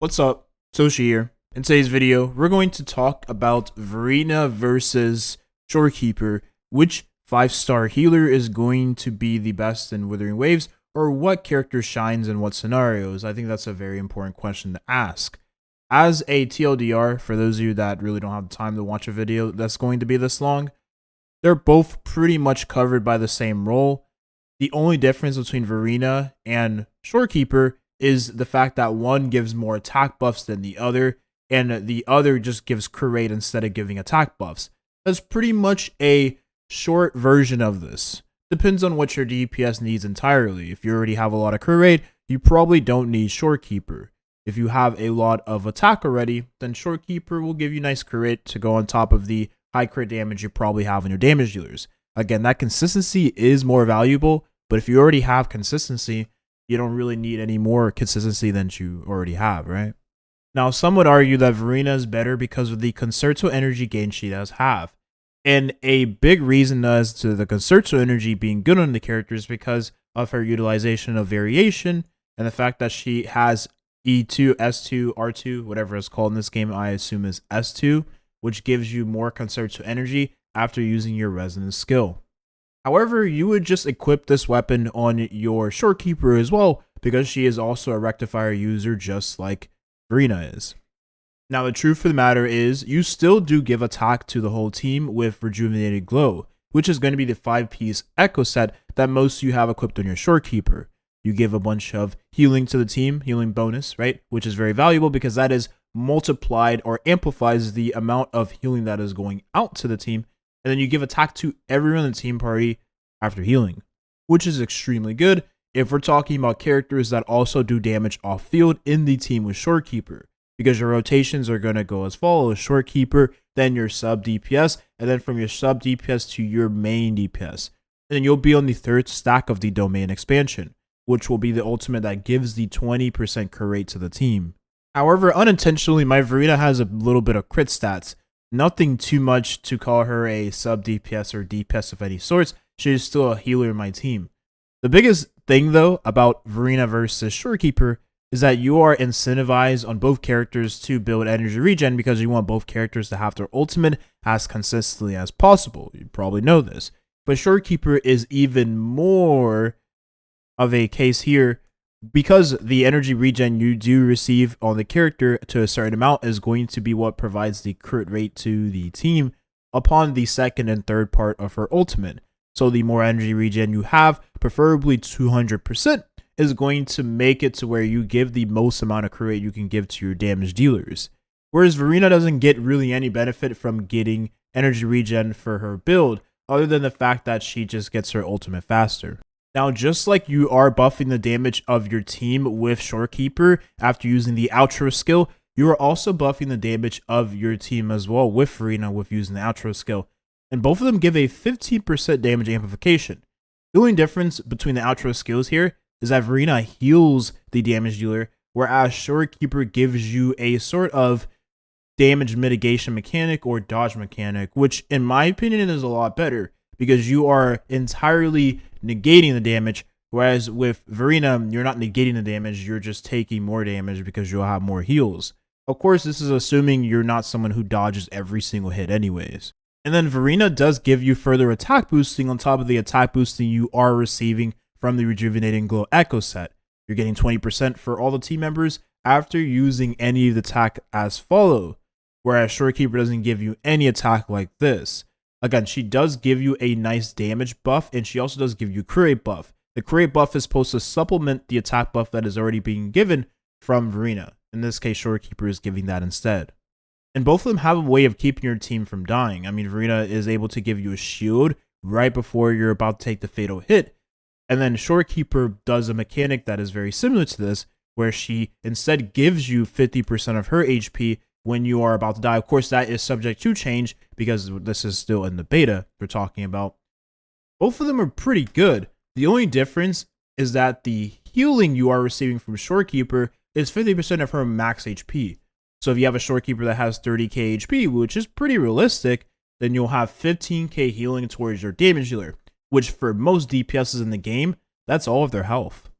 What's up? Toshi here. In today's video, we're going to talk about Verina versus Shorekeeper. Which 5-star healer is going to be the best in Wuthering Waves, or what character shines in what scenarios? I think that's a very important question to ask. As a TLDR, for those of you that really don't have the time to watch a video that's going to be this long, they're both pretty much covered by the same role. The only difference between Verina and Shorekeeper is the fact that one gives more attack buffs than the other, and the other just gives crit rate instead of giving attack buffs. That's pretty much a short version of this. Depends on what your DPS needs entirely. If you already have a lot of crit rate, you probably don't need Shorekeeper. If you have a lot of attack already, then Shorekeeper will give you nice crit rate to go on top of the high crit damage you probably have in your damage dealers. Again, that consistency is more valuable, but if you already have consistency, you don't really need any more consistency than you already have, right? Now, some would argue that Verina is better because of the Concerto energy gain she does have. And a big reason as to the Concerto energy being good on the character is because of her utilization of variation and the fact that she has E2, S2, R2, whatever it's called in this game, I assume is S2, which gives you more Concerto energy after using your resonance skill. However, you would just equip this weapon on your Shorekeeper as well, because she is also a rectifier user just like Verina is. Now, the truth of the matter is, you still do give attack to the whole team with Rejuvenated Glow, which is going to be the 5-piece echo set that most of you have equipped on your Shorekeeper. You give a bunch of healing to the team, healing bonus, right? Which is very valuable because that is multiplied or amplifies the amount of healing that is going out to the team. And then you give attack to everyone in the team party after healing, which is extremely good if we're talking about characters that also do damage off field in the team with Shorekeeper, because your rotations are going to go as follows: Shorekeeper, then your sub-DPS, and then from your sub-DPS to your main DPS. And then you'll be on the third stack of the domain expansion, which will be the ultimate that gives the 20% crit rate to the team. However, unintentionally, my Verina has a little bit of crit stats. Nothing too much to call her a sub-DPS or DPS of any sorts. She is still a healer in my team. The biggest thing, though, about Verina versus Shorekeeper is that you are incentivized on both characters to build energy regen because you want both characters to have their ultimate as consistently as possible. You probably know this. But Shorekeeper is even more of a case here, because the energy regen you do receive on the character to a certain amount is going to be what provides the crit rate to the team upon the second and third part of her ultimate. So the more energy regen you have, preferably 200%, is going to make it to where you give the most amount of crit rate you can give to your damage dealers. Whereas Verina doesn't get really any benefit from getting energy regen for her build, other than the fact that she just gets her ultimate faster. Now, just like you are buffing the damage of your team with Shorekeeper after using the outro skill, you are also buffing the damage of your team as well with Verina with using the outro skill. And both of them give a 15% damage amplification. The only difference between the outro skills here is that Verina heals the damage dealer, whereas Shorekeeper gives you a sort of damage mitigation mechanic or dodge mechanic, which in my opinion is a lot better because you are entirely negating the damage, whereas with Verina, you're not negating the damage, you're just taking more damage because you'll have more heals. Of course, this is assuming you're not someone who dodges every single hit anyways. And then Verina does give you further attack boosting on top of the attack boosting you are receiving from the Rejuvenating Glow Echo set. You're getting 20% for all the team members after using any of the attack as follow, whereas Shorekeeper doesn't give you any attack like this. Again, she does give you a nice damage buff, and she also does give you crit rate buff. The crit rate buff is supposed to supplement the attack buff that is already being given from Verina. In this case, Shorekeeper is giving that instead. And both of them have a way of keeping your team from dying. I mean, Verina is able to give you a shield right before you're about to take the fatal hit. And then Shorekeeper does a mechanic that is very similar to this, where she instead gives you 50% of her HP when you are about to die. Of course, that is subject to change because this is still in the beta we're talking about. Both of them are pretty good. The only difference is that the healing you are receiving from Shorekeeper is 50% of her max HP. So if you have a Shorekeeper that has 30k HP, which is pretty realistic, then you'll have 15k healing towards your damage dealer, which for most DPSs in the game, that's all of their health.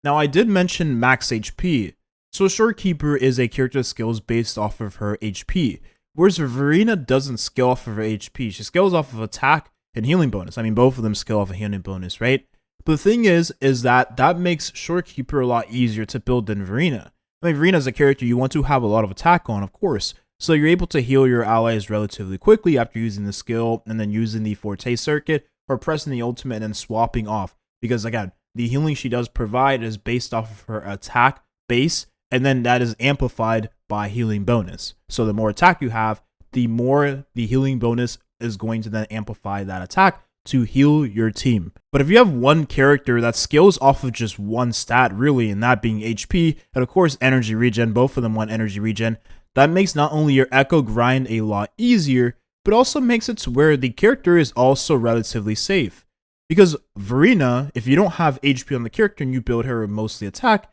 Now, I did mention max HP. So Shorekeeper is a character skills based off of her HP, whereas Verina doesn't scale off of her HP. She scales off of attack and healing bonus. I mean, both of them scale off a healing bonus, right? But the thing is that makes Shorekeeper a lot easier to build than Verina. I mean, Verina is a character you want to have a lot of attack on, of course, so you're able to heal your allies relatively quickly after using the skill and then using the Forte circuit or pressing the ultimate and then swapping off. Because again, the healing she does provide is based off of her attack base, and then that is amplified by healing bonus. So the more attack you have, the more the healing bonus is going to then amplify that attack to heal your team. But if you have one character that scales off of just one stat really, and that being HP, and of course energy regen, both of them want energy regen, that makes not only your echo grind a lot easier, but also makes it to where the character is also relatively safe. Because Verina, if you don't have HP on the character and you build her with mostly attack,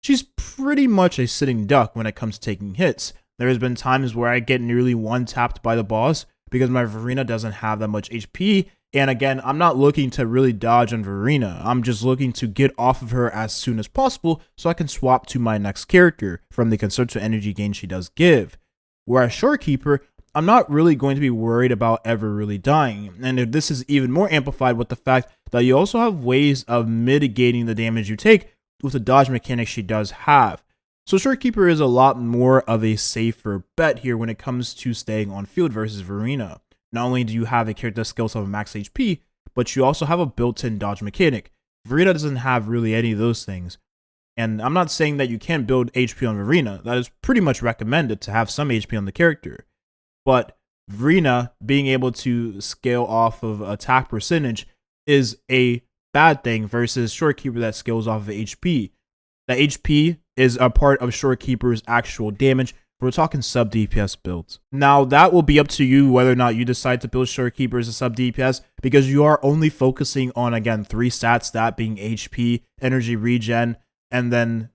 she's pretty much a sitting duck when it comes to taking hits. There has been times where I get nearly one-tapped by the boss because my Verina doesn't have that much HP. And again, I'm not looking to really dodge on Verina. I'm just looking to get off of her as soon as possible so I can swap to my next character from the concerted energy gain she does give. Whereas Shorekeeper, I'm not really going to be worried about ever really dying. And if this is even more amplified with the fact that you also have ways of mitigating the damage you take with the dodge mechanic she does have. So Shorekeeper is a lot more of a safer bet here when it comes to staying on field versus Verina. Not only do you have a character skills of max HP, but you also have a built-in dodge mechanic. Verina doesn't have really any of those things. And I'm not saying that you can't build HP on Verina. That is pretty much recommended to have some HP on the character. But Verina being able to scale off of attack percentage is a bad thing versus Shorekeeper that scales off of HP. The HP is a part of Shorekeeper's actual damage. We're talking sub-DPS builds. Now, that will be up to you whether or not you decide to build Shorekeeper as a sub-DPS, because you are only focusing on, again, 3 stats, that being HP, energy regen, and then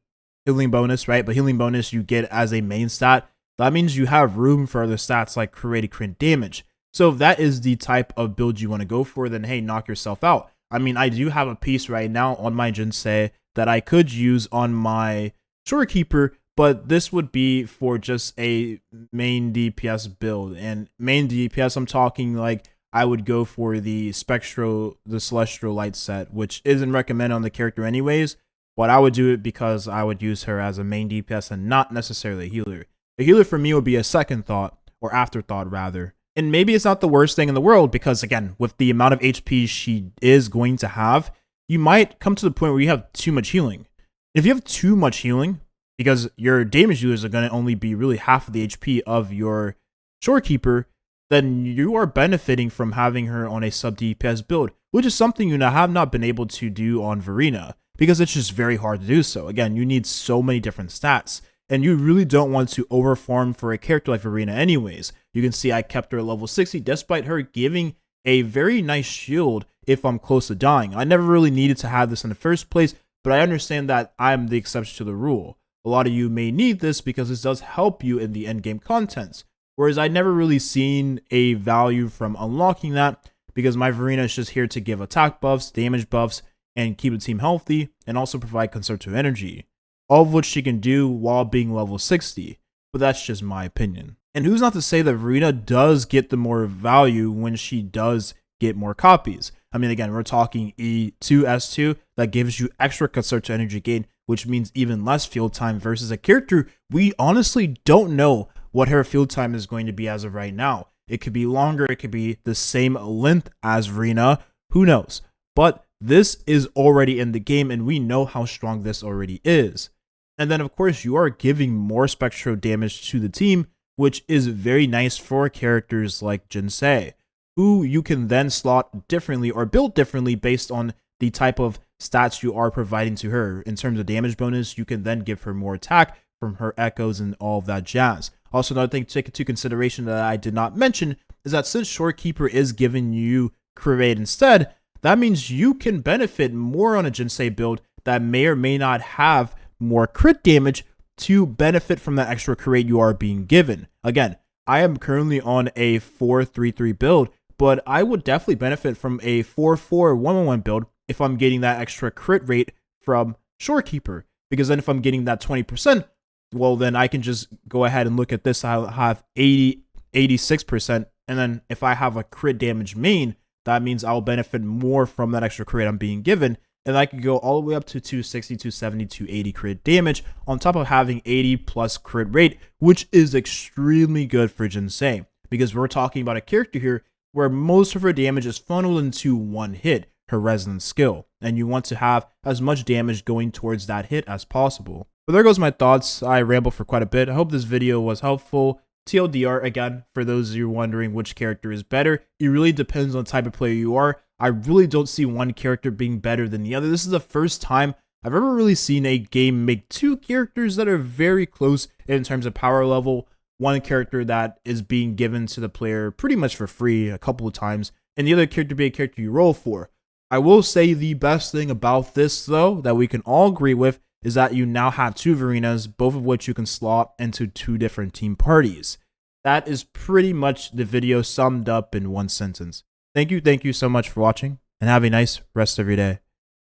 healing bonus, right? But healing bonus you get as a main stat. That means you have room for other stats like crit damage. So if that is the type of build you want to go for, then hey, knock yourself out. I mean, I do have a piece right now on my Jinsei that I could use on my Shorekeeper, but this would be for just a main DPS build. And main DPS, I'm talking like I would go for the Celestial Light set, which isn't recommended on the character anyways, but I would do it because I would use her as a main DPS and not necessarily a healer. A healer for me would be a second thought, or afterthought rather. And maybe it's not the worst thing in the world because, again, with the amount of HP she is going to have, you might come to the point where you have too much healing. If you have too much healing, because your damage dealers are going to only be really half of the HP of your Shorekeeper, then you are benefiting from having her on a sub-DPS build, which is something you have not been able to do on Verina, because it's just very hard to do so. Again, you need so many different stats, and you really don't want to overfarm for a character like Verina anyways. You can see I kept her at level 60 despite her giving a very nice shield if I'm close to dying. I never really needed to have this in the first place, but I understand that I'm the exception to the rule. A lot of you may need this because this does help you in the endgame contents, whereas I never really seen a value from unlocking that because my Verina is just here to give attack buffs, damage buffs, and keep the team healthy, and also provide conservative energy, all of which she can do while being level 60, but that's just my opinion. And who's not to say that Verina does get the more value when she does get more copies? I mean, again, we're talking E2S2 that gives you extra conservative energy gain, which means even less field time versus a character we honestly don't know what her field time is going to be as of right now. It could be longer, it could be the same length as Verina, who knows? But this is already in the game and we know how strong this already is. And then of course you are giving more spectral damage to the team, which is very nice for characters like Jinsei, who you can then slot differently or build differently based on the type of stats you are providing to her. In terms of damage bonus, you can then give her more attack from her echoes and all of that jazz. Also, another thing to take into consideration that I did not mention is that since Shorekeeper is giving you crit rate instead, that means you can benefit more on a Jinsei build that may or may not have more crit damage to benefit from that extra crit rate you are being given. Again, I am currently on a 4-3-3 build, but I would definitely benefit from a 4-4-1-1 build if I'm getting that extra crit rate from Shorekeeper, because then if I'm getting that 20% well, then I can just go ahead and look at this. I'll have 86%. And then if I have a crit damage main, that means I'll benefit more from that extra crit I'm being given. And I could go all the way up to 260, 270, 280 crit damage on top of having 80 plus crit rate, which is extremely good for Jinsei. Because we're talking about a character here where most of her damage is funneled into one hit, her resonance skill. And you want to have as much damage going towards that hit as possible. But there goes my thoughts. I rambled for quite a bit. I hope this video was helpful. TLDR, again, for those of you wondering which character is better, it really depends on the type of player you are. I really don't see one character being better than the other. This is the first time I've ever really seen a game make two characters that are very close in terms of power level. One character that is being given to the player pretty much for free a couple of times, and the other character being a character you roll for. I will say the best thing about this, though, that we can all agree with, is that you now have two Verinas, both of which you can slot into two different team parties. That is pretty much the video summed up in one sentence. Thank you so much for watching, and have a nice rest of your day.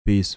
Peace.